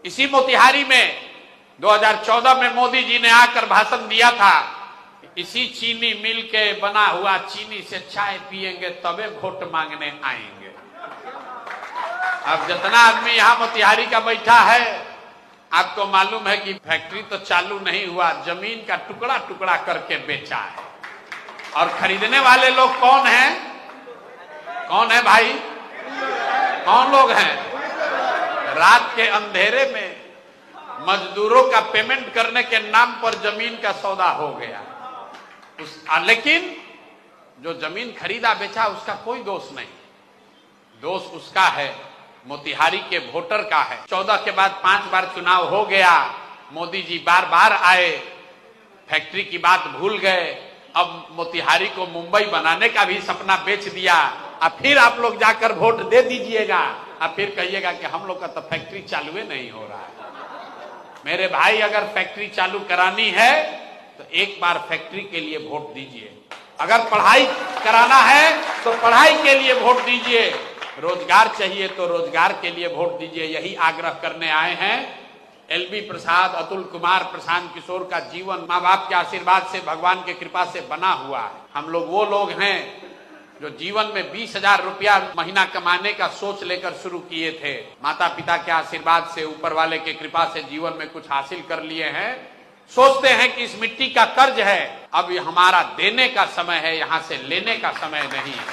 इसी मोतिहारी में 2014 में मोदी जी ने आकर भाषण दिया था, इसी चीनी मिल के बना हुआ चीनी से चाय पिएंगे तबे वोट मांगने आएंगे। अब जितना आदमी यहां मोतिहारी का बैठा है, आपको मालूम है कि फैक्ट्री तो चालू नहीं हुआ, जमीन का टुकड़ा टुकड़ा करके बेचा है। और खरीदने वाले लोग कौन हैं? कौन है भाई? कौन लोग हैं? रात के अंधेरे में मजदूरों का पेमेंट करने के नाम पर जमीन का सौदा हो गया। लेकिन जो जमीन खरीदा बेचा उसका कोई दोष नहीं, दोष उसका है, मोतिहारी के वोटर का है। 14 के बाद 5 बार चुनाव हो गया, मोदी जी बार बार आए, फैक्ट्री की बात भूल गए, अब मोतिहारी को मुंबई बनाने का भी सपना बेच दिया। अब फिर आप लोग जाकर वोट दे दीजिएगा, अब फिर कहिएगा कि हम लोग का तो फैक्ट्री चालू नहीं हो रहा है। मेरे भाई, अगर फैक्ट्री चालू करानी है तो एक बार फैक्ट्री के लिए वोट दीजिए, अगर पढ़ाई कराना है तो पढ़ाई के लिए वोट दीजिए, रोजगार चाहिए तो रोजगार के लिए वोट दीजिए। यही आग्रह करने आए हैं। एलबी प्रसाद, अतुल कुमार, प्रशांत किशोर का जीवन माँ बाप के आशीर्वाद से, भगवान के कृपा से बना हुआ है। हम लोग वो लोग हैं जो जीवन में 20,000 रुपया महीना कमाने का सोच लेकर शुरू किए थे। माता पिता के आशीर्वाद से, ऊपर वाले के कृपा से जीवन में कुछ हासिल कर लिए हैं। सोचते हैं कि इस मिट्टी का कर्ज है, अब हमारा देने का समय है, यहां से लेने का समय नहीं है।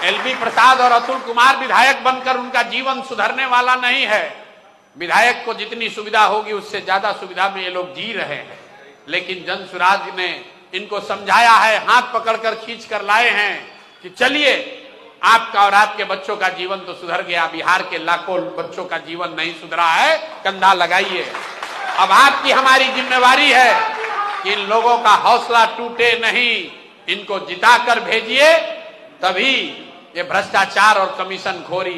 एलबी प्रसाद और अतुल कुमार विधायक बनकर उनका जीवन सुधरने वाला नहीं है। विधायक को जितनी सुविधा होगी उससे ज्यादा सुविधा में ये लोग जी रहे हैं, लेकिन जन सुराज ने इनको समझाया है, हाथ पकड़कर खींच कर लाए हैं कि चलिए, आपका और आपके बच्चों का जीवन तो सुधर गया, बिहार के लाखों बच्चों का जीवन नहीं सुधरा है, कंधा लगाइए। अब आपकी हमारी जिम्मेवारी है कि इन लोगों का हौसला टूटे नहीं, इनको जिताकर भेजिए, तभी ये भ्रष्टाचार और कमीशन खोरी